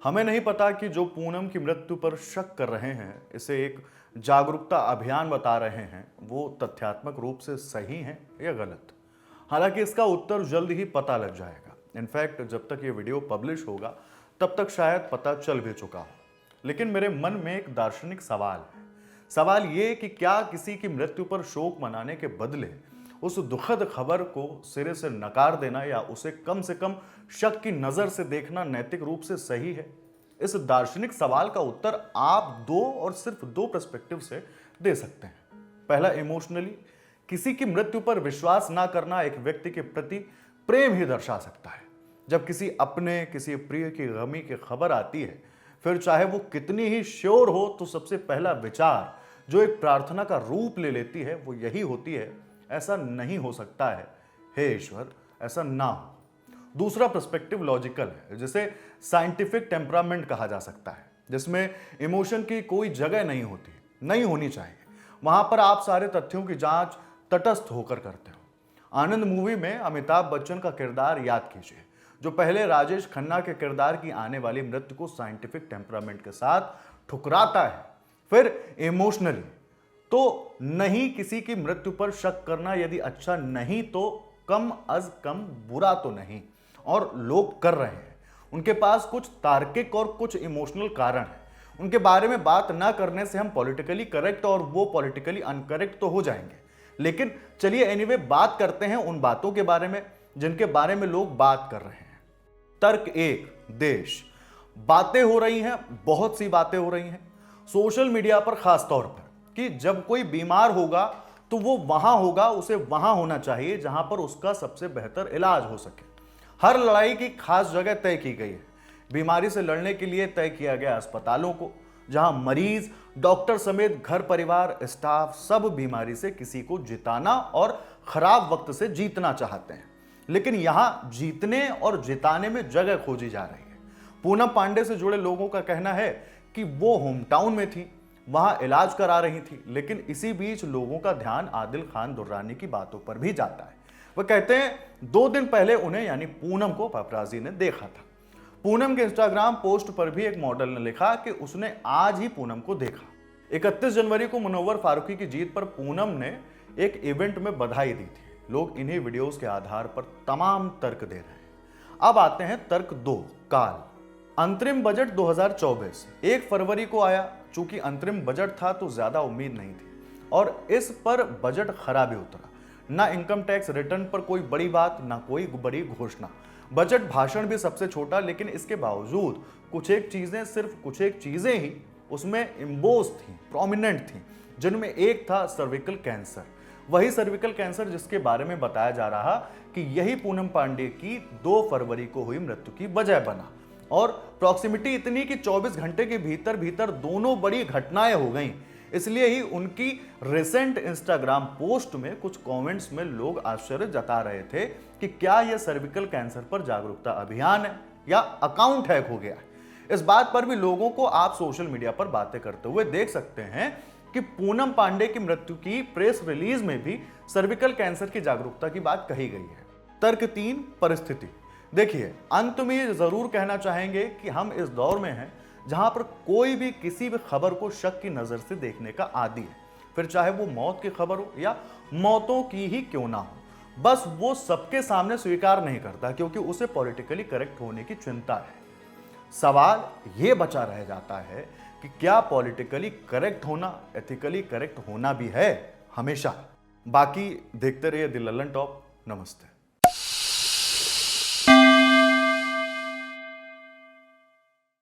हमें नहीं पता कि जो पूनम की मृत्यु पर शक कर रहे हैं, इसे एक जागरूकता अभियान बता रहे हैं, वो तथ्यात्मक रूप से सही है या गलत। हालांकि इसका उत्तर जल्द ही पता लग जाएगा। इनफैक्ट जब तक ये वीडियो पब्लिश होगा तब तक शायद पता चल भी चुका हो। लेकिन मेरे मन में एक दार्शनिक सवाल है। सवाल ये कि क्या किसी की मृत्यु पर शोक मनाने के बदले उस दुखद खबर को सिरे से नकार देना या उसे कम से कम शक की नजर से देखना नैतिक रूप से सही है? इस दार्शनिक सवाल का उत्तर आप दो और सिर्फ दो पर्सपेक्टिव से दे सकते हैं। पहला, इमोशनली, किसी की मृत्यु पर विश्वास ना करना एक व्यक्ति के प्रति प्रेम ही दर्शा सकता है। जब किसी अपने किसी प्रिय की गमी की खबर आती है, फिर चाहे वो कितनी ही श्योर हो, तो सबसे पहला विचार जो एक प्रार्थना का रूप ले लेती है वो यही होती है, ऐसा नहीं हो सकता है, हे ईश्वर ऐसा ना हो। दूसरा पर्सपेक्टिव लॉजिकल है, जिसे साइंटिफिक टेम्परामेंट कहा जा सकता है, जिसमें इमोशन की कोई जगह नहीं होती, नहीं होनी चाहिए। वहां पर आप सारे तथ्यों की जांच तटस्थ होकर करते हो। आनंद मूवी में अमिताभ बच्चन का किरदार याद कीजिए, जो पहले राजेश खन्ना के किरदार की आने वाली मृत्यु को साइंटिफिक टेम्परामेंट के साथ ठुकराता है। फिर इमोशनली तो नहीं, किसी की मृत्यु पर शक करना यदि अच्छा नहीं तो कम अज कम बुरा तो नहीं, और लोग कर रहे हैं। उनके पास कुछ तार्किक और कुछ इमोशनल कारण है। उनके बारे में बात ना करने से हम पॉलिटिकली करेक्ट और वो पॉलिटिकली अनकरेक्ट तो हो जाएंगे। लेकिन चलिए एनीवे बात करते हैं उन बातों के बारे में जिनके बारे में लोग बात कर रहे हैं। तर्क एक, देश। बातें हो रही हैं, बहुत सी बातें हो रही हैं सोशल मीडिया पर, खास तौर पर कि जब कोई बीमार होगा तो वो वहां होगा, उसे वहां होना चाहिए जहां पर उसका सबसे बेहतर इलाज हो सके। हर लड़ाई की खास जगह तय की गई है। बीमारी से लड़ने के लिए तय किया गया अस्पतालों को, जहां मरीज, डॉक्टर समेत घर परिवार, स्टाफ सब बीमारी से किसी को जिताना और खराब वक्त से जीतना चाहते हैं। लेकिन यहां जीतने और जिताने में जगह खोजी जा रही है। पूनम पांडे से जुड़े लोगों का कहना है कि वो होम टाउन में थी, वहां इलाज करा रही थी। लेकिन इसी बीच लोगों का ध्यान आदिल खान दुर्रानी की बातों पर भी जाता है। वह कहते हैं 2 दिन पहले उन्हें यानी पूनम को पापराजी ने देखा था। पूनम के इंस्टाग्राम पोस्ट पर भी एक मॉडल ने लिखा कि उसने आज ही पूनम को देखा। 31 जनवरी को मुनव्वर फारूकी की जीत पर पूनम ने एक इवेंट में बधाई दी थी। लोग इन्हीं वीडियोस के आधार पर तमाम तर्क दे रहे हैं। अब आते हैं तर्क 2, काल। अंतरिम बजट 2024 1 फरवरी को आया। चूंकि अंतरिम बजट था तो ज्यादा उम्मीद नहीं थी और इस पर बजट खराब ही उतरा। ना इनकम टैक्स रिटर्न पर कोई बड़ी बात, ना कोई बड़ी घोषणा। बजट भाषण भी सबसे छोटा, लेकिन इसके बावजूद कुछ एक चीजें ही उसमें इम्बोज थी, प्रोमिनेंट थी, जिनमें एक था सर्विकल कैंसर। वही सर्विकल कैंसर जिसके बारे में बताया जा रहा कि यही पूनम पांडे की 2 फरवरी को हुई मृत्यु की वजह बना। और प्रॉक्सिमिटी इतनी कि 24 घंटे के भीतर भीतर दोनों बड़ी घटनाएं हो गईं। इसलिए ही उनकी रिसेंट इंस्टाग्राम पोस्ट में कुछ कमेंट्स में लोग आश्चर्य जता रहे थे कि क्या यह सर्विकल कैंसर पर जागरूकता अभियान है या अकाउंट हैक हो गया है। इस बात पर भी लोगों को आप सोशल मीडिया पर बातें करते हुए देख सकते हैं कि पूनम पांडे की मृत्यु की प्रेस रिलीज में भी सर्विकल कैंसर की जागरूकता की बात कही गई है। तर्क 3, परिस्थिति। देखिए, अंत में ये जरूर कहना चाहेंगे कि हम इस दौर में हैं जहां पर कोई भी किसी भी खबर को शक की नजर से देखने का आदी है। फिर चाहे वो मौत की खबर हो या मौतों की ही क्यों ना हो, बस वो सबके सामने स्वीकार नहीं करता क्योंकि उसे पॉलिटिकली करेक्ट होने की चिंता है। सवाल ये बचा रह जाता है कि क्या पॉलिटिकली करेक्ट होना एथिकली करेक्ट होना भी है हमेशा? बाकी देखते रहिए द लल्लन टॉप। नमस्ते।